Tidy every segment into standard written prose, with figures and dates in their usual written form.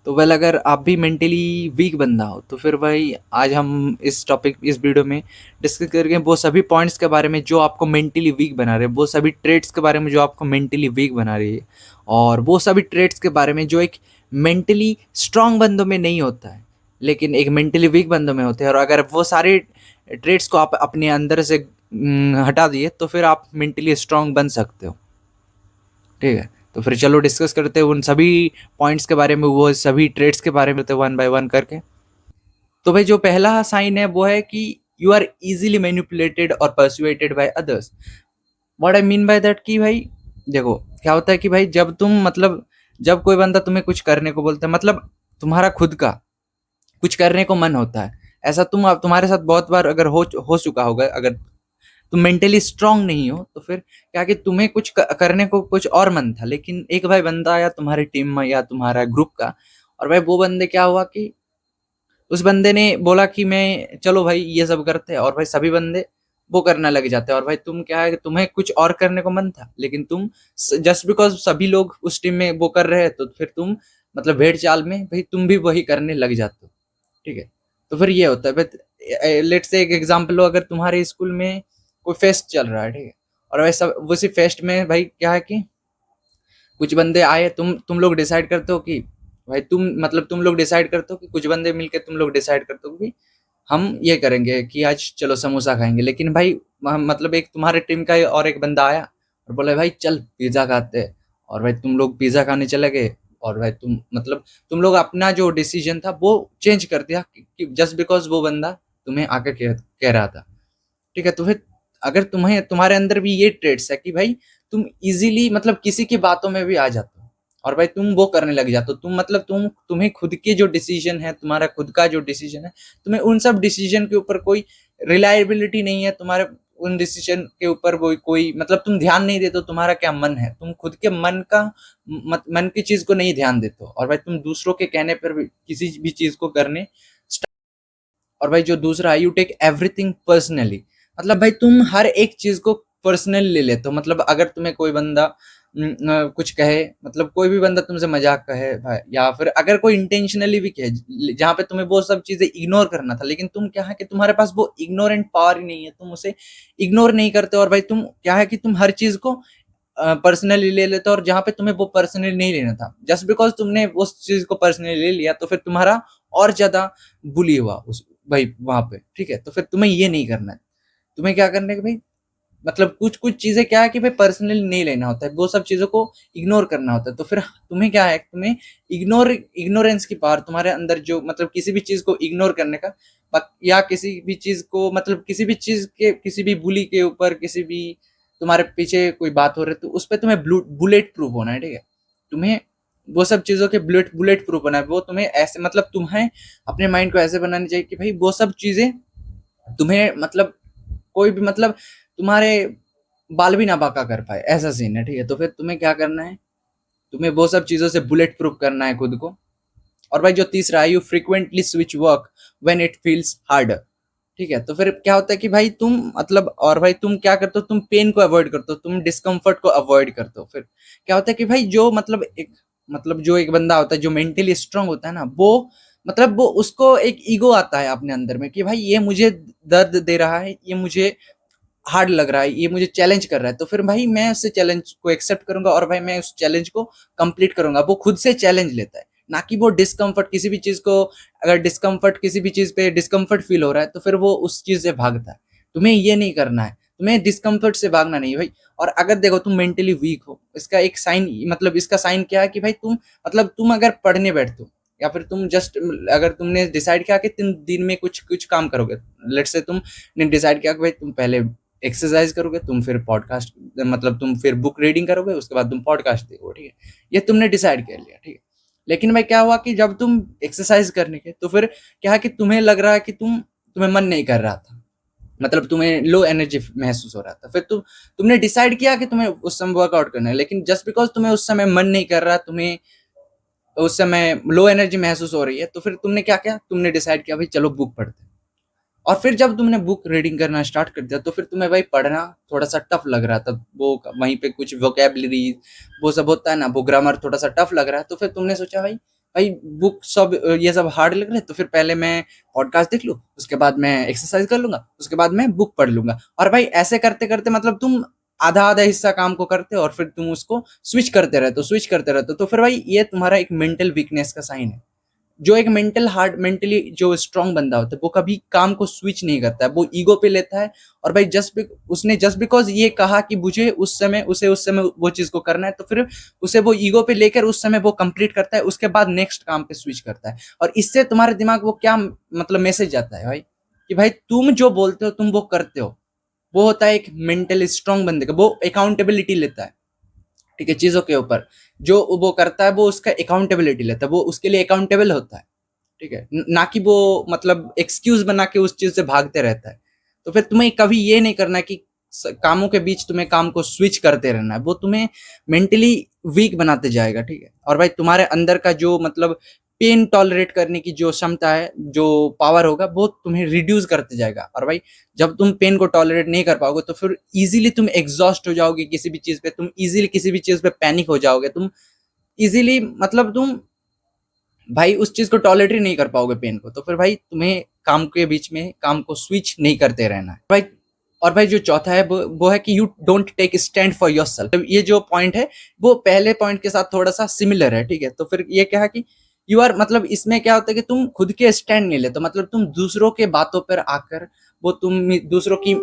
तो वेल अगर आप भी मेंटली वीक बंदा हो तो फिर भाई आज हम इस वीडियो में डिस्कस करेंगे वो सभी पॉइंट्स के बारे में जो आपको मेंटली वीक बना रहे हैं, वो सभी ट्रेड्स के बारे में जो आपको मेंटली वीक बना रही है, और वो सभी ट्रेड्स के बारे में जो एक मेंटली स्ट्रांग बंदों में नहीं होता है लेकिन एक मेंटली वीक बंदों में होते हैं। और अगर वो सारे ट्रेड्स को आप अपने अंदर से हटा दिए तो फिर आप मेंटली स्ट्रांग बन सकते हो। ठीक है, तो फिर चलो डिस्कस करते हैं उन सभी पॉइंट्स के बारे में, वो सभी ट्रेड्स के बारे में वन बाय वन करके। तो भाई जो पहला साइन है वो है कि यू आर इजीली मैनिपुलेटेड और persuaded by others. What I mean by that कि भाई देखो क्या होता है कि भाई जब तुम मतलब जब कोई बंदा तुम्हें कुछ करने को बोलता है, मतलब तुम्हारा खुद का कुछ करने को मन होता है, ऐसा तुम्हारे साथ बहुत बार अगर हो चुका होगा। अगर तुम मेंटली स्ट्रांग नहीं हो तो फिर क्या कि तुम्हें कुछ करने को कुछ और मन था, लेकिन एक भाई बंदा आया तुम्हारी टीम में या तुम्हारा ग्रुप का, और भाई वो बंदे क्या हुआ कि उस बंदे ने बोला कि मैं चलो भाई ये सब करते हैं, और भाई सभी बंदे वो करने लग जाते हैं। और भाई तुम क्या है कि तुम्हें कुछ और करने को मन था, लेकिन तुम जस्ट बिकॉज सभी लोग उस टीम में वो कर रहे हैं तो फिर तुम मतलब भेड़ चाल में भाई तुम भी वही करने लग जाते हो। ठीक है, तो फिर ये होता है। बट लेट्स से एक एग्जांपल लो, अगर तुम्हारे स्कूल में कोई फेस्ट चल रहा है, ठीक है, और वैसा उसी फेस्ट में भाई क्या है कि कुछ बंदे आए, तुम लोग डिसाइड करते हो कि भाई तुम लोग डिसाइड करते हो कि कुछ बंदे मिलके तुम लोग डिसाइड करते हो कि हम ये करेंगे कि आज चलो समोसा खाएंगे। लेकिन भाई मतलब एक तुम्हारे टीम का और एक बंदा आया और बोले भाई चल पिज्जा खाते हैं, और भाई तुम लोग पिज्जा खाने चले गए। और भाई तुम लोग अपना जो डिसीजन था वो चेंज कर दिया कि जस्ट बिकॉज वो बंदा तुम्हें आके कह रहा था। ठीक है, तो फिर अगर तुम्हारे अंदर भी ये ट्रेड्स है कि भाई तुम इजीली मतलब किसी की बातों में भी आ जाते हो, और भाई तुम वो करने लग जाते हो। तुम्हें खुद के जो डिसीजन है, तुम्हारा खुद का जो डिसीजन है, तुम्हें उन सब डिसीजन के ऊपर कोई रिलायबिलिटी नहीं है। तुम्हारे उन डिसीजन के ऊपर वो कोई मतलब तुम ध्यान नहीं देते हो। तुम्हारा क्या मन है, तुम खुद के मन की चीज को नहीं ध्यान देते हो, और भाई तुम दूसरों के कहने पर भी किसी भी चीज को करने। और भाई जो दूसरा है, यू टेक एवरीथिंग पर्सनली। मतलब भाई तुम हर एक चीज को पर्सनली ले लेते हो। मतलब अगर तुम्हें कोई बंदा कुछ कहे, मतलब कोई भी बंदा तुमसे मजाक कहे भाई, या फिर अगर कोई इंटेंशनली भी कहे जहाँ पे तुम्हें वो सब चीजें इग्नोर करना था, लेकिन तुम क्या है कि तुम्हारे पास वो इग्नोरेंट पावर ही नहीं है, तुम उसे इग्नोर नहीं करते। और भाई तुम क्या है कि तुम हर चीज को पर्सनली ले लेते हो, और जहाँ पे तुम्हें वो पर्सनली नहीं लेना था, जस्ट बिकॉज तुमने उस चीज को पर्सनली ले लिया तो फिर तुम्हारा और ज्यादा बुली हुआ उस भाई वहां पे। ठीक है, तो फिर तुम्हें ये नहीं करना है। तुम्हें क्या करना है कि भाई मतलब कुछ कुछ चीजें क्या है कि भाई पर्सनली नहीं लेना होता है, वो सब चीजों को इग्नोर करना होता है। तो फिर तुम्हें क्या है, तुम्हें इग्नोरेंस की पावर तुम्हारे अंदर जो मतलब किसी भी चीज को इग्नोर करने का, या किसी भी चीज को मतलब किसी भी चीज के किसी भी बुली के ऊपर, किसी भी तुम्हारे पीछे कोई बात हो रही है तो उस पर तुम्हें बुलेट प्रूफ होना है। ठीक है, तुम्हें वो सब चीजों के बुलेट प्रूफ होना है। वो तुम्हें ऐसे मतलब तुम्हें अपने माइंड को ऐसे बनानी चाहिए कि भाई वो सब चीजें तुम्हें मतलब कोई भी मतलब तुम्हारे बाल भी ना बांका कर पाए, ऐसा सीन है। ठीक है, तो फिर तुम्हें क्या करना है, तुम्हें वो सब चीजों से बुलेट प्रूफ करना है खुद को। और भाई जो तीसरा है, you frequently switch work when it feels harder. ठीक है, तो फिर क्या होता है कि भाई तुम मतलब और भाई तुम क्या करते हो, तुम पेन को अवॉइड करते हो, तुम डिस्कम्फर्ट को अवॉइड करते हो। फिर क्या होता है कि भाई जो मतलब जो एक बंदा होता है जो मेंटली स्ट्रांग होता है ना, वो मतलब वो उसको एक ईगो आता है अपने अंदर में कि भाई ये मुझे दर्द दे रहा है, ये मुझे हार्ड लग रहा है, ये मुझे चैलेंज कर रहा है, तो फिर भाई मैं उस चैलेंज को एक्सेप्ट करूंगा और भाई मैं उस चैलेंज को कंप्लीट करूंगा। वो खुद से चैलेंज लेता है, ना कि वो डिस्कम्फर्ट किसी भी चीज को, अगर डिस्कम्फर्ट किसी भी चीज पे डिस्कम्फर्ट फील हो रहा है तो फिर वो उस चीज से भागता है। तुम्हें ये नहीं करना है, तुम्हें डिस्कम्फर्ट से भागना नहीं है भाई। और अगर देखो तुम मेंटली वीक हो, इसका एक साइन मतलब इसका साइन क्या है कि भाई तुम अगर पढ़ने बैठते हो, या फिर तुम जस्ट अगर तुमने डिसाइड किया कि तुम दिन में कुछ कुछ काम करोगे, लेट से तुमने डिसाइड किया कि भाई तुम पहले एक्सरसाइज करोगे, तुम फिर पॉडकास्ट मतलब तुम फिर बुक रीडिंग करोगे, उसके बाद तुम पॉडकास्ट देखोगे। ठीक है, ये तुमने डिसाइड कर लिया। ठीक है, लेकिन भाई क्या हुआ कि जब तुम एक्सरसाइज करने के तो फिर क्या है कि तुम्हें लग रहा है कि तुम्हें मन नहीं कर रहा था, मतलब तुम्हें लो एनर्जी महसूस हो रहा था। फिर तुमने डिसाइड किया कि तुम्हें उस समय वर्कआउट करना है, लेकिन जस्ट बिकॉज तुम्हें उस समय मन नहीं कर रहा, तुम्हें उस समय लो एनर्जी महसूस हो रही है, तो फिर तुमने क्या किया, तुमने डिसाइड किया भाई चलो बुक पढ़ते हैं। और फिर जब तुमने बुक रीडिंग करना स्टार्ट कर दिया तो फिर तुम्हें भाई पढ़ना थोड़ा सा टफ लग रहा था। वो वहीं पे कुछ वोकेबलरी वो सब होता है ना, वो ग्रामर थोड़ा सा टफ लग रहा है, तो फिर तुमने सोचा भाई भाई बुक सब ये सब हार्ड लग रहा है तो फिर पहले मैं पॉडकास्ट देख लूँ, उसके बाद मैं एक्सरसाइज कर लूंगा, उसके बाद मैं बुक पढ़ लूंगा। और भाई ऐसे करते करते मतलब तुम आधा आधा हिस्सा काम को करते हो और फिर तुम उसको स्विच करते रहते हो, तो फिर भाई ये तुम्हारा एक मेंटल वीकनेस का साइन है। जो एक मेंटली जो स्ट्रांग बंदा होता है वो कभी काम को स्विच नहीं करता है, वो ईगो पे लेता है। और भाई उसने जस्ट बिकॉज ये कहा कि मुझे उस समय वो चीज को करना है, तो फिर उसे वो ईगो पे लेकर उस समय वो कंप्लीट करता है, उसके बाद नेक्स्ट काम पे स्विच करता है। और इससे तुम्हारे दिमाग वो क्या मतलब मैसेज जाता है भाई, कि भाई तुम जो बोलते हो तुम वो करते हो। वो होता है एक मेंटली स्ट्रांग बंदे का, वो अकाउंटेबिलिटी लेता है, ठीक है, चीजों के ऊपर। जो वो करता है वो उसका अकाउंटेबिलिटी लेता है, वो उसके लिए अकाउंटेबल होता है, ठीक है, ना कि वो मतलब एक्सक्यूज बना के उस चीज से भागते रहता है। तो फिर तुम्हें कभी ये नहीं करना कि कामों के बीच तुम्हें काम को स्विच करते रहना है, वो तुम्हें मेंटली वीक बनाते जाएगा, ठीक है। और भाई तुम्हारे अंदर का जो मतलब पेन टॉलरेट करने की जो क्षमता है, जो पावर होगा, वो तुम्हें रिड्यूस करते जाएगा। और भाई जब तुम पेन को टॉलरेट नहीं कर पाओगे तो फिर इजीली तुम एग्जॉस्ट हो जाओगे किसी भी चीज पे, तुम इजीली किसी भी चीज पे पैनिक हो जाओगे, तुम इजीली मतलब तुम भाई उस चीज को टॉलरेट ही नहीं कर पाओगे पेन को। तो फिर भाई तुम्हें काम के बीच में काम को स्विच नहीं करते रहना है भाई। और भाई जो चौथा है वो है कि you don't take stand for yourself. ये जो पॉइंट है वो पहले पॉइंट के साथ थोड़ा सा सिमिलर है, ठीक है। तो फिर ये क्या है कि यू आर मतलब इसमें क्या होता है कि तुम खुद के स्टैंड नहीं लेते, मतलब तुम दूसरों के बातों पर आकर वो तुम दूसरों की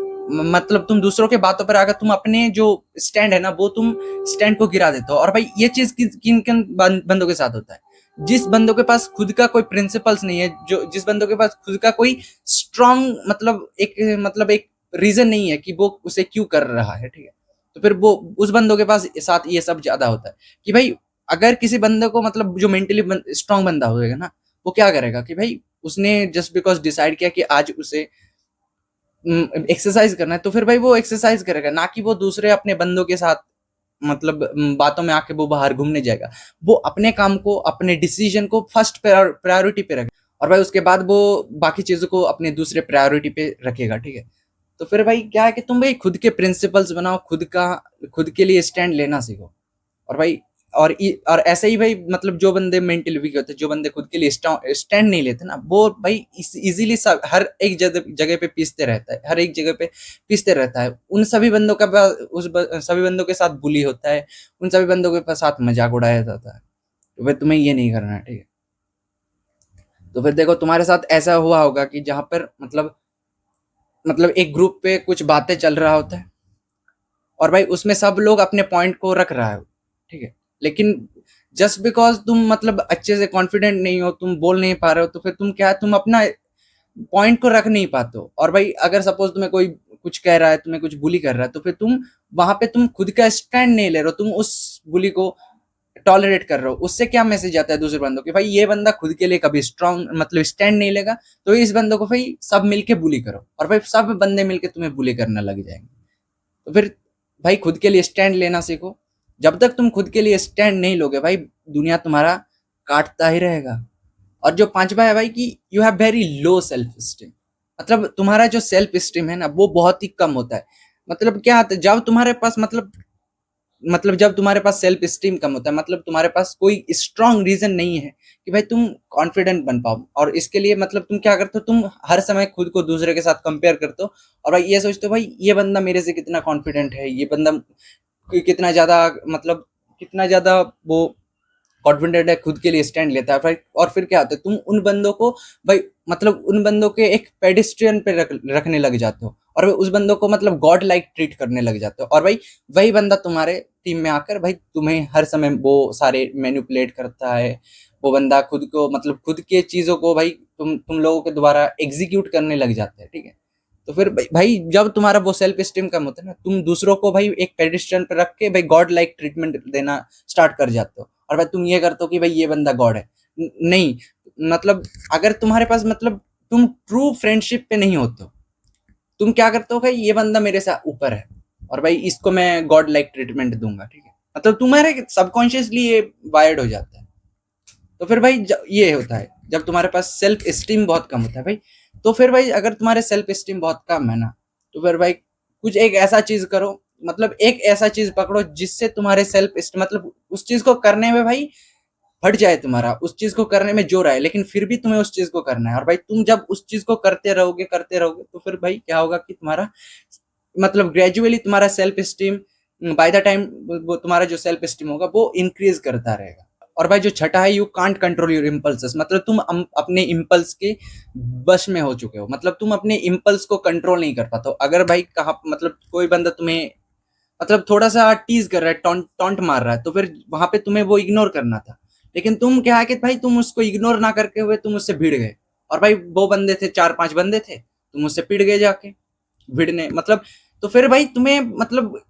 मतलब तुम दूसरों के बातों पर आकर तुम अपने जो स्टैंड है ना वो तुम स्टैंड को गिरा देते हो। और भाई ये चीज किन किन बंदों के साथ होता है? जिस बंदों के पास खुद का कोई प्रिंसिपल्स नहीं है, जो जिस बंदों के पास खुद का कोई स्ट्रांग मतलब एक रीजन नहीं है कि वो उसे क्यों कर रहा है, ठीक है। तो फिर वो उस बंदों के पास साथ ये सब ज्यादा होता है कि भाई अगर किसी बंदे को मतलब जो मेंटली स्ट्रांग बंदा होगा ना, वो क्या करेगा कि भाई उसने जस्ट बिकॉज डिसाइड किया कि आज उसे एक्सरसाइज करना है, तो फिर भाई वो एक्सरसाइज करेगा, ना कि वो दूसरे अपने बंदों के साथ मतलब बातों में आके वो बाहर घूमने जाएगा। वो अपने काम को अपने डिसीजन को फर्स्ट प्रायोरिटी पे रखेगा, और भाई उसके बाद वो बाकी चीजों को अपने दूसरे प्रायोरिटी पे रखेगा, ठीक है। तो फिर भाई क्या है कि तुम भाई खुद के प्रिंसिपल्स बनाओ, खुद के लिए स्टैंड लेना सीखो। और भाई और ऐसे ही भाई मतलब जो बंदे मेंटली वीक होते हैं, जो बंदे खुद के लिए स्टैंड नहीं लेते ना, वो भाई इजीली सब हर एक जगह पे पीसते रहता है, हर एक जगह पे पीसते रहता है। उन सभी बंदों का सभी बंदों के साथ बुली होता है, उन सभी बंदों के साथ मजाक उड़ाया जाता है। तो फिर तुम्हें ये नहीं करना है, ठीक है। तो फिर देखो तुम्हारे साथ ऐसा हुआ होगा कि जहां पर मतलब एक ग्रुप पे कुछ बातें चल रहा होता है, और भाई उसमें सब लोग अपने पॉइंट को रख रहा है, ठीक है। लेकिन जस्ट बिकॉज तुम मतलब अच्छे से कॉन्फिडेंट नहीं हो, तुम बोल नहीं पा रहे हो, तो फिर तुम क्या है, तुम अपना पॉइंट को रख नहीं पाते हो। और भाई अगर सपोज तुम्हें कोई कुछ कह रहा है, तुम्हें कुछ बुली कर रहा है, तो फिर तुम वहां पे तुम खुद का स्टैंड नहीं ले रहे हो, तुम उस बुली को टॉलरेट कर रहे हो। उससे क्या मैसेज आता है दूसरे बंदों के, भाई ये बंदा खुद के लिए कभी स्ट्रांग मतलब स्टैंड नहीं लेगा, तो इस बंदों को भाई सब मिलके बुली करो, और भाई सब बंदे मिलके तुम्हें बुली करने लग जाएंगे। तो फिर भाई खुद के लिए स्टैंड लेना सीखो। जब तक तुम खुद के लिए स्टैंड नहीं लोगे भाई, दुनिया तुम्हारा काटता ही रहेगा। और जो पांचवा है भाई कि you have very low self esteem. मतलब तुम्हारा जो सेल्फ स्टीम है ना वो बहुत ही कम होता है। मतलब क्या होता है, जब तुम्हारे पास जब तुम्हारे पास सेल्फ स्टीम कम होता है, मतलब तुम्हारे पास कोई स्ट्रांग रीजन नहीं है कि भाई तुम कॉन्फिडेंट बन पाओ। और इसके लिए मतलब तुम क्या करते हो, तुम हर समय खुद को दूसरे के साथ कंपेयर करते हो, और भाई ये सोचते हो भाई ये बंदा मेरे से कितना कॉन्फिडेंट है, ये बंदा कितना ज्यादा मतलब कितना ज्यादा वो कॉन्फिडेंट है, खुद के लिए स्टैंड लेता है भाई। और फिर क्या होता है, तुम उन बंदों को भाई मतलब उन बंदों के एक पेडिस्ट्रियन पे रखने लग जाते हो, और भाई उस बंदों को मतलब गॉड लाइक ट्रीट करने लग जाते हो। और भाई वही बंदा तुम्हारे टीम में आकर भाई तुम्हें हर समय वो सारे मैनिपुलेट करता है। वो बंदा खुद को मतलब खुद के चीजों को भाई तुम लोगों के द्वारा एग्जीक्यूट करने लग जाते हैं, ठीक है। तो फिर भाई जब तुम्हारा वो सेल्फ स्टीम कम होता है ना, तुम दूसरों को भाई एक पेडिस्ट्रियन पे रख के भाई गॉड लाइक ट्रीटमेंट देना स्टार्ट कर जाते हो। और भाई तुम ये करते हो कि भाई ये बंदा गॉड है। नहीं, मतलब अगर तुम्हारे पास मतलब तुम ट्रू फ्रेंडशिप पे नहीं होते हो, तुम क्या करते हो भाई ये बंदा मेरे से ऊपर है, और भाई इसको मैं गॉड लाइक ट्रीटमेंट दूंगा, ठीक है। मतलब तुम्हारे सबकॉन्शियसली ये वायर्ड हो जाता है। तो फिर भाई ये होता है जब तुम्हारे पास सेल्फ स्टीम बहुत कम होता है भाई। तो फिर भाई अगर तुम्हारे सेल्फ स्टीम बहुत कम है ना, तो फिर भाई कुछ एक ऐसा चीज करो, मतलब एक ऐसा चीज पकड़ो जिससे तुम्हारे सेल्फ मतलब उस चीज को करने में भाई फट जाए तुम्हारा उस चीज को करने में जोर आए, लेकिन फिर भी तुम्हें उस चीज को करना है। और भाई तुम जब उस चीज को करते रहोगे तो फिर भाई क्या होगा कि तुम्हारा मतलब ग्रेजुअली तुम्हारा self esteem, by the time वो तुम्हारा जो सेल्फ स्टीम होगा वो इंक्रीज करता रहेगा। और भाई जो छठा है, you can't control your impulses, मतलब तुम अपने इम्पल्स के बश में हो चुके हो, मतलब तुम अपने इम्पल्स को कंट्रोल नहीं कर पाते हो। अगर भाई कहा मतलब कोई बंदा तुम्हें मतलब थोड़ा सा टीज कर रहा है, टॉन्ट टॉन्ट मार रहा है, तो फिर वहां पे तुम्हें वो इग्नोर करना था। लेकिन तुम क्या है कि भाई तुम उसको इग्नोर ना करके हुए तुम उससे भिड़ गए। और भाई वो बंदे थे, 4-5 बंदे थे, तुम उससे पिट गए जाके भिड़ने मतलब। तो फिर भाई तुम्हें मतलब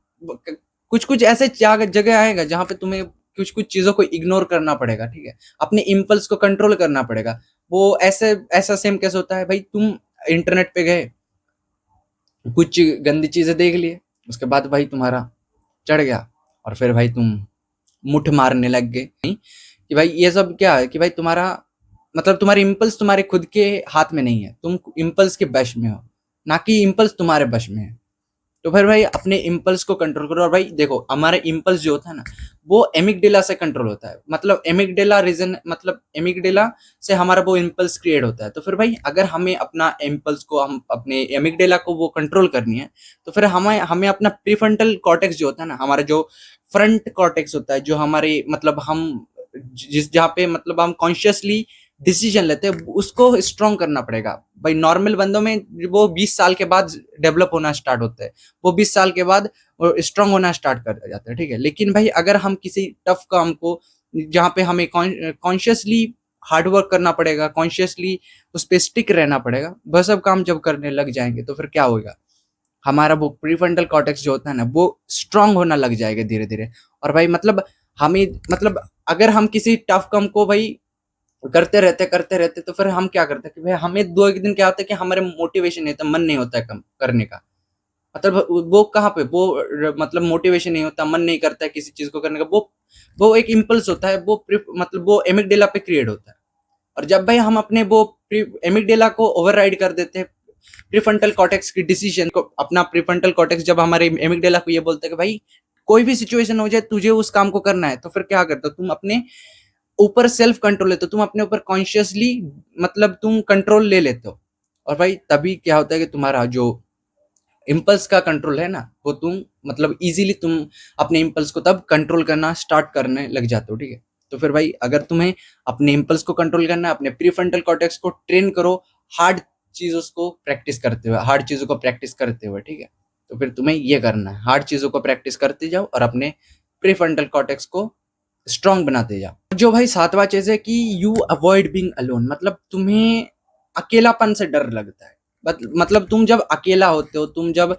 कुछ कुछ ऐसे जगह आएगा जहां पे तुम्हें कुछ कुछ चीजों को इग्नोर करना पड़ेगा, ठीक है, अपने इम्पल्स को कंट्रोल करना पड़ेगा। वो ऐसे ऐसा सेम कैसे होता है भाई, तुम इंटरनेट पे गए, कुछ गंदी चीजें देख लिए, उसके बाद भाई तुम्हारा चढ़ गया, और फिर भाई तुम मुठ मारने लग गए कि भाई ये सब क्या है कि भाई तुम्हारा मतलब तुम्हारे इम्पल्स तुम्हारे खुद के हाथ में नहीं है, तुम इम्पल्स के वश में हो, ना कि इम्पल्स तुम्हारे वश में है। तो फिर भाई अपने इम्पल्स को कंट्रोल करो। और भाई देखो हमारा इम्पल्स जो होता है ना, वो एमिगडेला से कंट्रोल होता है, मतलब एमिगडेला रीजन, मतलब एमिगडेला से हमारा वो इम्पल्स क्रिएट होता है। तो फिर भाई अगर हमें अपना इम्पल्स को, हम अपने एमिगडेला को वो कंट्रोल करनी है, तो फिर हमें हमें अपना प्रीफ्रंटल कॉर्टेक्स जो होता है ना, हमारा जो फ्रंट कॉर्टेक्स होता है, जो हमारे मतलब हम जिस जहाँ पे मतलब हम कॉन्शियसली डिसीजन लेते हैं, उसको स्ट्रॉन्ग करना पड़ेगा। भाई नॉर्मल बंदों में वो 20 साल के बाद डेवलप होना स्टार्ट होता है, वो 20 साल के बाद स्ट्रांग होना स्टार्ट कर जाता है, ठीक है। लेकिन भाई अगर हम किसी टफ काम को, जहाँ पे हमें कॉन्शियसली हार्डवर्क करना पड़ेगा, कॉन्शियसली उस पर स्टिक रहना पड़ेगा, वह सब काम जब करने लग जाएंगे तो फिर क्या होगा, हमारा वो प्रीफ्रंटल कॉर्टेक्स जो होता है ना, वो स्ट्रांग होना लग जाएगा धीरे धीरे। और भाई मतलब हमें मतलब अगर हम किसी टफ काम को भाई करते रहते तो फिर हम क्या करते हैं कि भाई हमें दो एक दिन क्या होता है कि हमारे मोटिवेशन नहीं होता, मन नहीं होता है कम करने का। मतलब वो कहाँ पे वो मतलब मोटिवेशन नहीं होता, मन नहीं करता है किसी चीज को करने का, वो एक इम्पल्स होता है, वो मतलब वो एमिगडेला पे क्रिएट होता है। और जब भाई हम अपने वो एमिगडेला को ओवरराइड कर देते हैं, प्रीफ्रंटल कॉर्टेक्स की डिसीजन को, अपना प्रीफ्रंटल कॉर्टेक्स जब हमारे एमिगडेला को ये बोलता है कि भाई कोई भी सिचुएशन हो जाए तुझे उस काम को करना है, तो फिर क्या करते हो तुम, अपने ऊपर सेल्फ कंट्रोल लेते हो, तुम अपने ऊपर कॉन्शियसली मतलब तुम कंट्रोल ले लेते हो। और भाई तभी क्या होता है कि तुम्हारा जो इम्पल्स का कंट्रोल है ना, वो तुम मतलब इजीली तुम अपने इम्पल्स को तब कंट्रोल करना स्टार्ट करने लग जाते हो, ठीक है। तो फिर भाई अगर तुम्हें अपने इम्पल्स को कंट्रोल करना है, अपने प्रीफ्रंटल कॉर्टेक्स को ट्रेन करो, हार्ड चीजों को प्रैक्टिस करते हुए, हार्ड चीजों को प्रैक्टिस करते हुए, ठीक है। तो फिर तुम्हें ये करना है, हार्ड चीजों को प्रैक्टिस करते जाओ और अपने प्रीफ्रंटल कॉर्टेक्स को स्ट्रांग बनाते जाओ। जो भाई सातवां चीज है कि यू अवॉइड बीइंग अलोन, मतलब तुम्हें अकेलापन से डर लगता है। मतलब तुम जब अकेला होते हो, तुम जब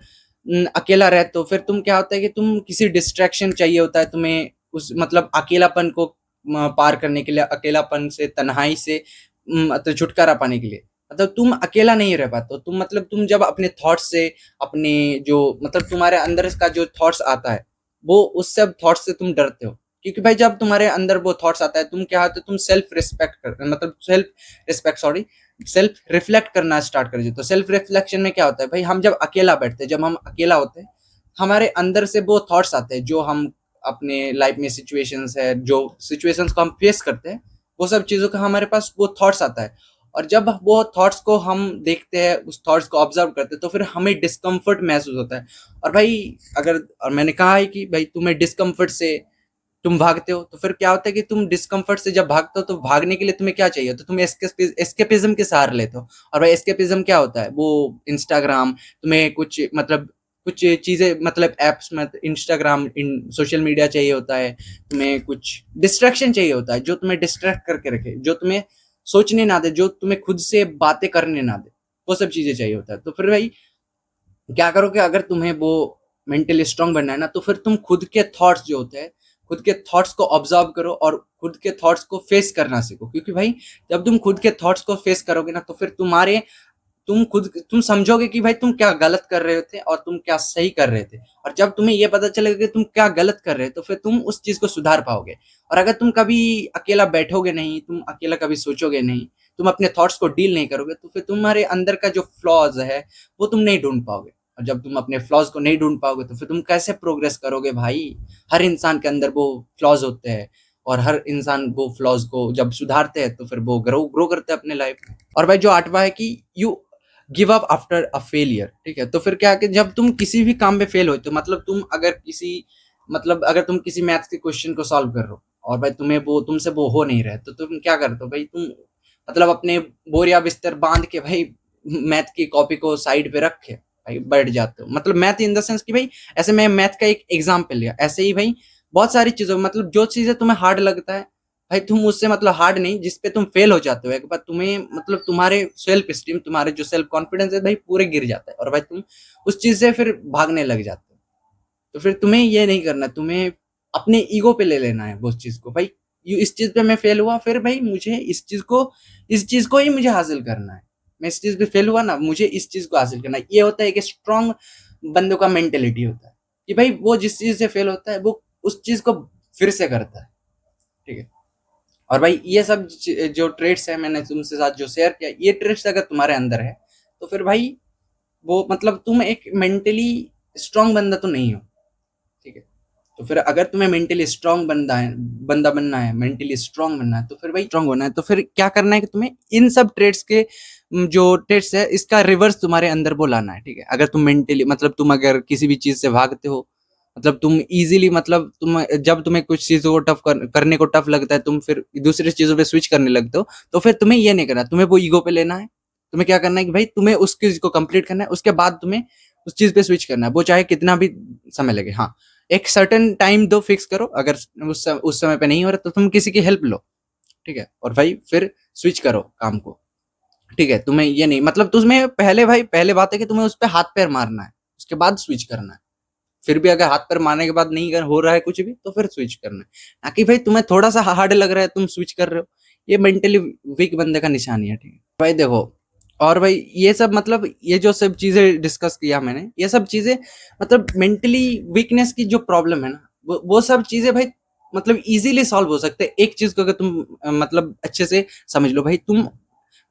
अकेला रहते हो, फिर तुम क्या होता है कि तुम किसी डिस्ट्रैक्शन चाहिए होता है तुम्हें, उस मतलब अकेलापन को पार करने के लिए, अकेलापन से, तन्हाई से मतलब छुटकारा पाने के लिए। मतलब तुम अकेला नहीं रह पाते हो, तुम मतलब तुम जब अपने थॉट्स से, अपने जो मतलब तुम्हारे अंदर का जो थॉट्स आता है, वो उस सब थॉट्स से तुम डरते हो। क्योंकि भाई जब तुम्हारे अंदर वो थॉट्स आता है, तुम क्या होते हो, तुम सेल्फ रिस्पेक्ट कर मतलब self respect sorry self reflect करना स्टार्ट कर देते। तो सेल्फ रिफ्लेक्शन में क्या होता है भाई, हम जब अकेला बैठते हैं, जब हम अकेला होते हैं, हमारे अंदर से वो थॉट्स आते हैं जो हम अपने लाइफ में सिचुएशंस है, जो सिचुएशंस को हम फेस करते हैं, वो सब चीजों का हमारे पास वो थॉट्स आता है। और जब वो थॉट्स को हम देखते हैं, उस थॉट्स को ऑब्जर्व करते हैं, तो फिर हमें डिस्कम्फर्ट महसूस होता है। और भाई अगर, और मैंने कहा है कि भाई तुम्हें डिस्कम्फर्ट से तुम भागते हो, तो फिर क्या होता है कि तुम डिस्कम्फर्ट से जब भागते हो, तो भागने के लिए तुम्हें क्या चाहिए, तो तुम एस्केपिज्म के सहारे लेते हो। और भाई एस्केपिज्म क्या होता है, वो इंस्टाग्राम, तुम्हें कुछ मतलब कुछ चीजें मतलब एप्स में इंस्टाग्राम इन सोशल मीडिया चाहिए होता है, तुम्हें कुछ डिस्ट्रैक्शन चाहिए होता है जो तुम्हें डिस्ट्रैक्ट करके रखे, जो तुम्हें सोचने ना दे, जो तुम्हें खुद से बातें करने ना दे, वो सब चीजें चाहिए होता है। तो फिर भाई क्या करोगे, अगर तुम्हें वो मेंटली स्ट्रांग बनना है ना, तो फिर तुम खुद के थॉट्स जो होते हैं, खुद के थॉट्स को ऑब्जर्व करो और खुद के थॉट्स को फेस करना सीखो। क्योंकि भाई जब तुम खुद के थॉट्स को फेस करोगे ना, तो फिर तुम समझोगे कि भाई तुम क्या गलत कर रहे थे और तुम क्या सही कर रहे थे। और जब तुम्हें ये पता चलेगा कि तुम क्या गलत कर रहे हो, तो फिर तुम उस चीज को सुधार पाओगे। और अगर तुम कभी अकेला बैठोगे नहीं, तुम अकेला कभी सोचोगे नहीं, तुम अपने थॉट्स को डील नहीं करोगे, तो फिर तुम्हारे अंदर का जो फ्लॉज है वो तुम नहीं ढूंढ पाओगे। और जब तुम अपने फ्लॉज को नहीं ढूंढ पाओगे, तो फिर तुम कैसे प्रोग्रेस करोगे भाई। हर इंसान के अंदर वो फ्लॉज होते हैं, और हर इंसान वो फ्लॉज को जब सुधारते हैं तो फिर वो ग्रो करते हैं अपने लाइफ में। और भाई जो 8वां है कि you give up after a failure, ठीक है? तो फिर क्या है कि जब तुम किसी भी काम में फेल हो, तो मतलब तुम अगर अगर तुम किसी मैथ्स के क्वेश्चन को सॉल्व कर रहे हो और भाई तुमसे वो हो नहीं रहा है, तो तुम क्या करते हो भाई? तुम मतलब अपने बोरिया बिस्तर बांध के भाई मैथ की कॉपी को साइड पे रख के भाई बैठ जाते हो। मतलब मैथ इन द सेंस कि भाई ऐसे मैं मैथ का एक एग्जाम्पल लिया, ऐसे ही भाई बहुत सारी चीजों मतलब जो चीजें तुम्हें हार्ड लगता है भाई, तुम उससे मतलब हार्ड नहीं, जिस पे तुम फेल हो जाते हो एक बार, तुम्हें मतलब तुम्हारे सेल्फ स्टीम, तुम्हारे जो सेल्फ कॉन्फिडेंस है भाई पूरे गिर जाता है और भाई तुम उस चीज से फिर भागने लग जाते हो। तो फिर तुम्हें ये नहीं करना, तुम्हें अपने ईगो पे ले लेना है वो चीज को भाई। यू इस चीज पे मैं फेल हुआ, फिर भाई मुझे इस चीज को ही मुझे हासिल करना है। मैं इस चीज पे फेल हुआ ना, मुझे इस चीज को हासिल करना है। ये होता है एक स्ट्रांग बंदों का मेंटेलिटी होता है कि भाई वो जिस चीज से फेल होता है वो उस चीज को फिर से करता है, ठीक है? और भाई ये सब जो ट्रेड्स है मैंने तुमसे साथ जो शेयर किया, ये ट्रेड्स अगर तुम्हारे अंदर है तो फिर भाई वो मतलब तुम एक मेंटली स्ट्रांग बंदा तो नहीं हो, ठीक है? तो फिर अगर तुम्हें मेंटली स्ट्रांग बंदा बनना है, मेंटली स्ट्रांग बनना है, तो फिर भाई स्ट्रांग होना है, तो फिर क्या करना है कि तुम्हें इन सब ट्रेड्स के जो ट्रेड्स है इसका रिवर्स तुम्हारे अंदर वो लाना है, ठीक है? अगर तुम मेंटली मतलब तुम अगर किसी भी चीज से भागते हो, मतलब तुम इजीली मतलब तुम जब तुम्हें कुछ चीजों को करने को टफ लगता है, तुम फिर दूसरी चीजों पे स्विच करने लगते हो, तो फिर तुम्हें ये नहीं करना, तुम्हें वो ईगो पे लेना है। तुम्हें क्या करना है कि भाई तुम्हें उस चीज को कंप्लीट करना है, उसके बाद तुम्हें उस चीज पे स्विच करना है, वो चाहे कितना भी समय लगे। हाँ, एक सर्टेन टाइम दो फिक्स करो, अगर उस समय पे नहीं हो रहा तो तुम किसी की हेल्प लो, ठीक है? और भाई फिर स्विच करो काम को, ठीक है? तुम्हें ये नहीं मतलब तुम्हें पहले बात है कि तुम्हें उस पर हाथ पैर मारना है, उसके बाद स्विच करना है। फिर भी अगर हाथ पैर मारने के बाद नहीं हो रहा है कुछ भी, तो फिर स्विच करना है, ना कि भाई तुम्हें थोड़ा सा हार्ड लग रहा है तुम स्विच कर रहे हो। ये मेंटली वीक बंदे का निशानी है, ठीक है भाई? देखो, और भाई ये सब मतलब ये जो सब चीजें डिस्कस किया मैंने, ये सब चीजें मतलब मेंटली वीकनेस की जो प्रॉब्लम है ना, वो सब चीजें भाई मतलब इजीली सॉल्व हो सकते हैं। एक चीज को अगर तुम मतलब अच्छे से समझ लो भाई, तुम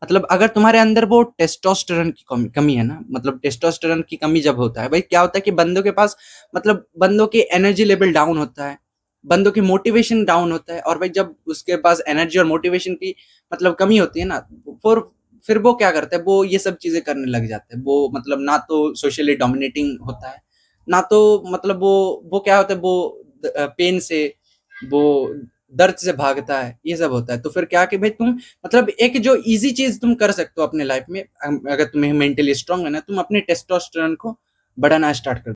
मतलब अगर तुम्हारे अंदर वो टेस्टोस्टेरोन की कमी है ना, मतलब टेस्टोस्टेरोन की कमी जब होता है भाई, क्या होता है कि बंदों के पास मतलब बंदों की एनर्जी लेवल डाउन होता है, बंदों की मोटिवेशन डाउन होता है। और भाई जब उसके पास एनर्जी और मोटिवेशन की मतलब कमी होती है ना, फिर फिर वो क्या करता है, वो ये सब चीजें करने लग जाते हैं। वो मतलब ना तो सोशली डोमिनेटिंग होता है, ना तो मतलब वो क्या होता है, वो पेन से, वो दर्द से भागता है, ये सब होता है। तो फिर क्या कि भाई तुम मतलब एक जो इजी चीज तुम कर सकते हो अपने लाइफ में, अगर तुम्हें मेंटली स्ट्रांग है ना, तुम अपने टेस्टोस्टेरोन को बढ़ाना स्टार्ट कर